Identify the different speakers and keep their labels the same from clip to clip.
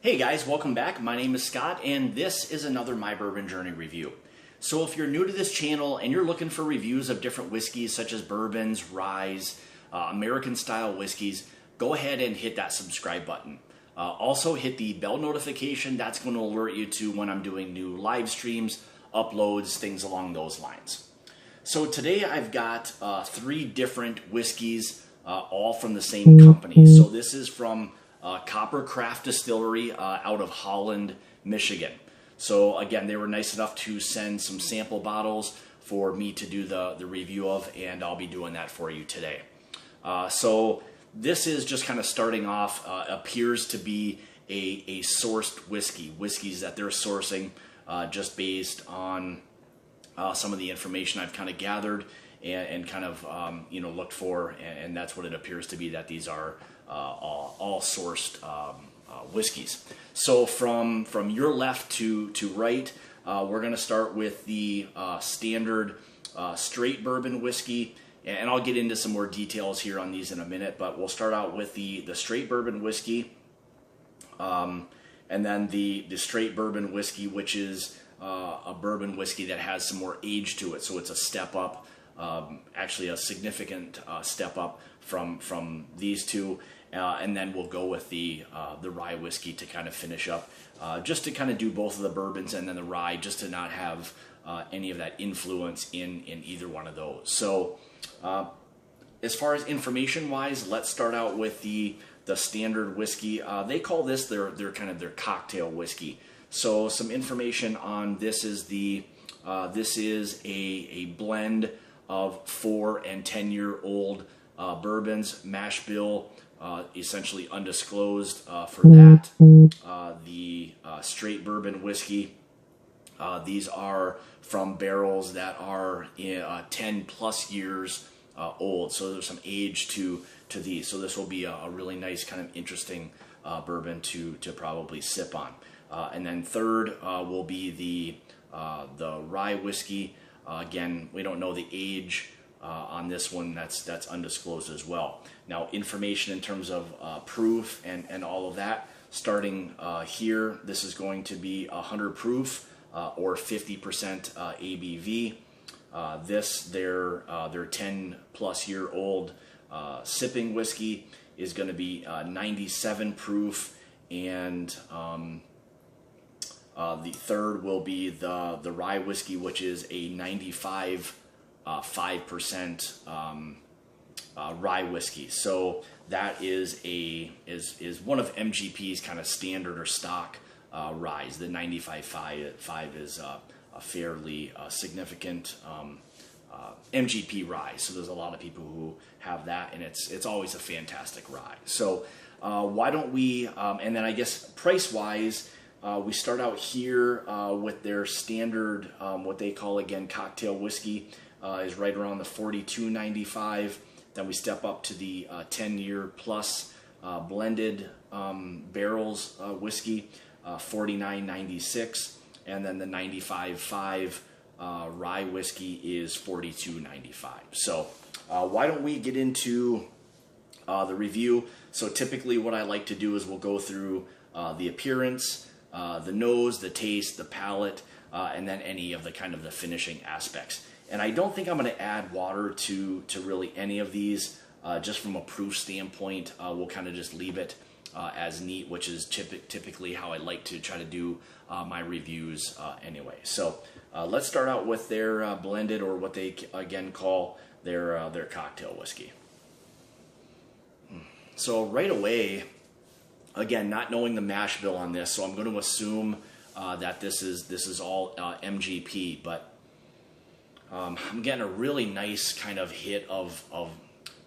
Speaker 1: Hey guys, welcome back. My name is Scott and this is another My Bourbon Journey review. So if you're new to this channel and you're looking for reviews of different whiskeys such as bourbons, ryes, American style whiskeys, go ahead and hit that subscribe button. Also hit the bell notification. That's going to alert you to when I'm doing new live streams, uploads, things along those lines. So today I've got three different whiskeys, all from the same company. So this is from Coppercraft Distillery out of Holland, Michigan. So again, they were nice enough to send some sample bottles for me to do the review of, and I'll be doing that for you today. So this is just kind of starting off, appears to be a sourced whiskeys that they're sourcing just based on some of the information I've kind of gathered and kind of looked for, and that's what it appears to be, that these are all sourced whiskeys. So from your left to right, we're going to start with the standard straight bourbon whiskey, and I'll get into some more details here on these in a minute, but we'll start out with the straight bourbon whiskey, and then the straight bourbon whiskey, which is a bourbon whiskey that has some more age to it, so it's a step up, actually a significant step up from these two. And then we'll go with the rye whiskey to kind of finish up, just to kind of do both of the bourbons and then the rye, just to not have any of that influence in either one of those. So as far as information wise, let's start out with the standard whiskey. They call this their kind of their cocktail whiskey. So some information on this is this is a blend of 4 and 10-year-old bourbons, mash bill. Essentially undisclosed for that. The straight bourbon whiskey, these are from barrels that are 10 plus years old, so there's some age to these, so this will be a really nice kind of interesting bourbon to probably sip on. And then third will be the rye whiskey. Again, we don't know the age on this one, that's undisclosed as well. Now, information in terms of proof and all of that, starting here, this is going to be 100 proof or 50% ABV. Their 10 plus year old sipping whiskey is going to be 97 proof, and the third will be the rye whiskey, which is a 5% rye whiskey. So that is one of MGP's kind of standard or stock ryes. The 95.5 is a fairly significant MGP rye. So there's a lot of people who have that, and it's always a fantastic rye. So why don't we, and then I guess price wise, we start out here with their standard, what they call, again, cocktail whiskey, is right around the $42.95. Then we step up to the 10-year plus blended barrels whiskey, $49.96, and then the 95.5 rye whiskey is $42.95. So why don't we get into the review? So typically what I like to do is we'll go through the appearance, the nose, the taste, the palate, and then any of the kind of the finishing aspects. And I don't think I'm going to add water to really any of these, just from a proof standpoint. We'll kind of just leave it as neat, which is typically how I like to try to do my reviews anyway. So let's start out with their blended, or what they again call their cocktail whiskey. So right away, again, not knowing the mash bill on this, so I'm going to assume that this is all MGP, but I'm getting a really nice kind of hit of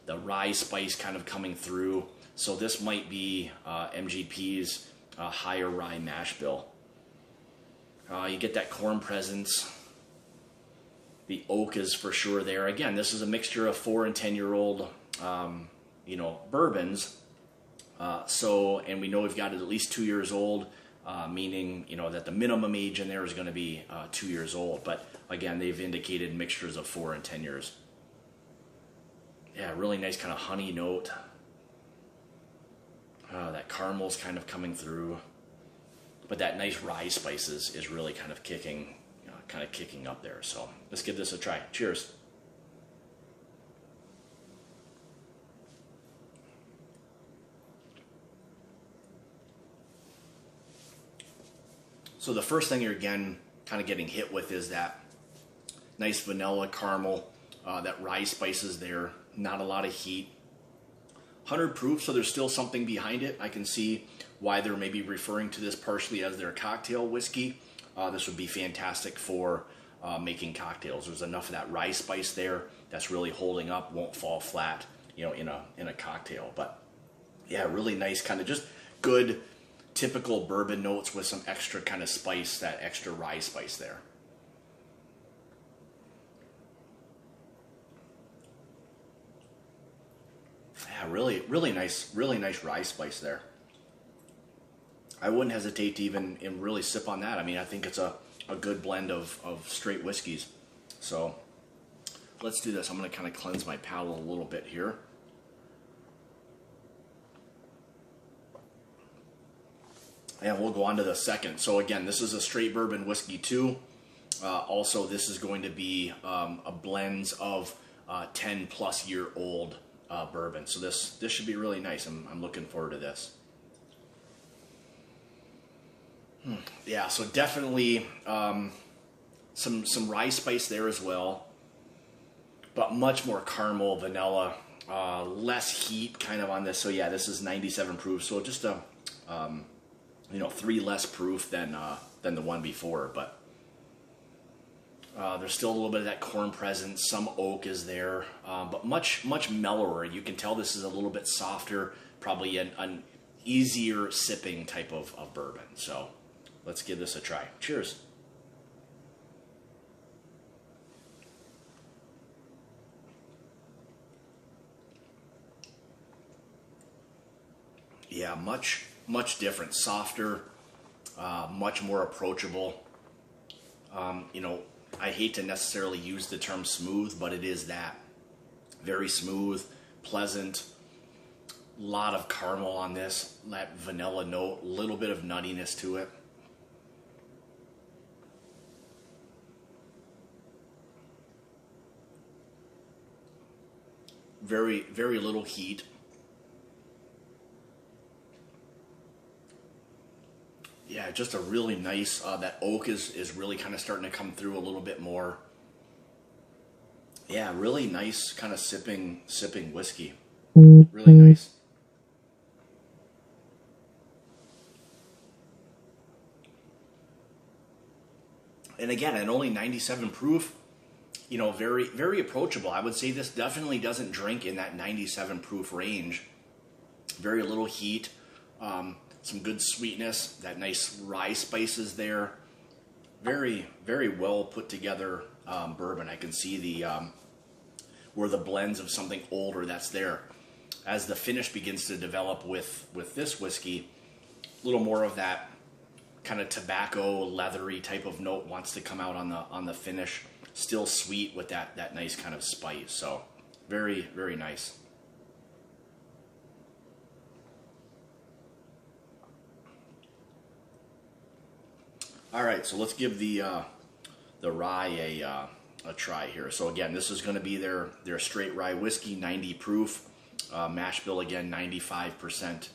Speaker 1: the rye spice kind of coming through. So this might be MGP's higher rye mash bill. You get that corn presence. The oak is for sure there. Again, this is a mixture of 4 and 10-year-old, bourbons. And we know we've got it at least 2 years old, meaning, that the minimum age in there is going to be 2 years old. But again, they've indicated mixtures of 4 and 10 years. Yeah, really nice kind of honey note. That caramel's kind of coming through. but that nice rye spices is really kind of kicking up there. So let's give this a try. Cheers. So the first thing you're again kind of getting hit with is that nice vanilla caramel, that rye spices there, not a lot of heat. 100 proof, so there's still something behind it. I can see why they're maybe referring to this partially as their cocktail whiskey. This would be fantastic for making cocktails. There's enough of that rye spice there that's really holding up, won't fall flat, you know, in a cocktail. But yeah, really nice, kind of just good, typical bourbon notes with some extra kind of spice, that extra rye spice there. Yeah, really nice rye spice there. I wouldn't hesitate to even really sip on that. I mean, I think it's a good blend of straight whiskeys. So let's do this. I'm going to kind of cleanse my palate a little bit here. And we'll go on to the second. So again, this is a straight bourbon whiskey too. Also, this is going to be a blend of 10+ year old bourbon. So this should be really nice. I'm looking forward to this. Yeah, so definitely some rye spice there as well, but much more caramel, vanilla, less heat kind of on this. So yeah, this is 97 proof. So just a 3 less proof than the one before, but there's still a little bit of that corn presence. Some oak is there, but much mellower. You can tell this is a little bit softer, probably an easier sipping type of bourbon. So let's give this a try. Cheers. Yeah, much different, softer, much more approachable. I hate to necessarily use the term smooth, but it is that. Very smooth, pleasant, lot of caramel on this, that vanilla note, a little bit of nuttiness to it. Very little heat. Yeah, just a really nice, that oak is really kind of starting to come through a little bit more. Yeah, really nice kind of sipping whiskey. Really nice. And again, at only 97 proof, very approachable. I would say this definitely doesn't drink in that 97 proof range. Very little heat. Some good sweetness, that nice rye spices there. Very well put together bourbon. I can see where the blends of something older that's there. As the finish begins to develop with this whiskey, a little more of that kind of tobacco, leathery type of note wants to come out on the finish. Still sweet with that nice kind of spice. So very nice. All right, so let's give the rye a try here. So again, this is going to be their straight rye whiskey, 90 proof. Mash bill again, 95%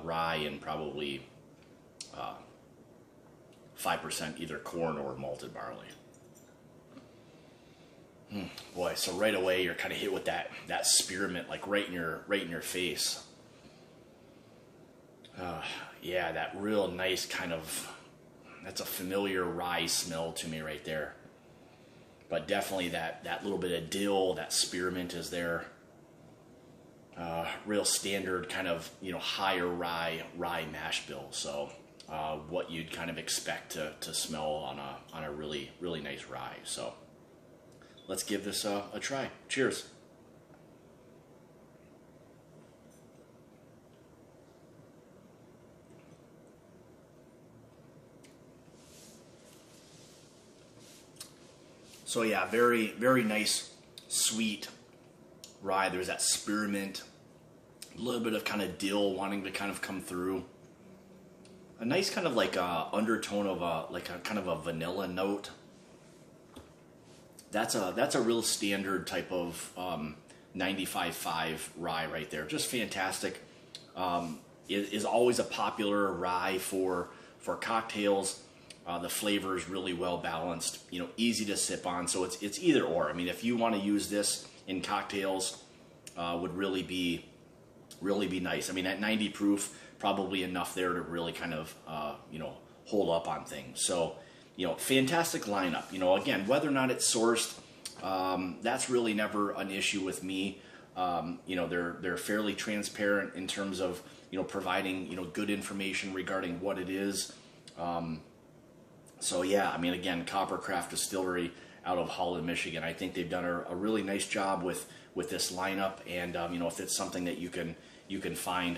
Speaker 1: rye and probably 5% either corn or malted barley. Boy, so right away you're kind of hit with that spearmint, like right in your face. Yeah, that real nice kind of. That's a familiar rye smell to me right there. But definitely that little bit of dill, that spearmint is there. Real standard kind of, higher rye mash bill. So what you'd kind of expect to smell on a really nice rye. So let's give this a try. Cheers. So yeah, very nice, sweet rye. There's that spearmint, a little bit of kind of dill wanting to kind of come through. a nice kind of like a undertone of like a kind of a vanilla note. That's a real standard type of 95.5 rye right there. Just fantastic. Is always a popular rye for cocktails. The flavor is really well balanced, you know, easy to sip on. So it's either or. I mean, if you want to use this in cocktails, would really be nice. I mean, at 90 proof, probably enough there to really kind of you know, hold up on things. So, you know, fantastic lineup. You know, again, whether or not it's sourced, that's really never an issue with me. You know, they're fairly transparent in terms of, you know, providing, you know, good information regarding what it is. So yeah, I mean, again, Coppercraft Distillery out of Holland, Michigan. I think they've done a really nice job with this lineup, and you know, if it's something that you can find.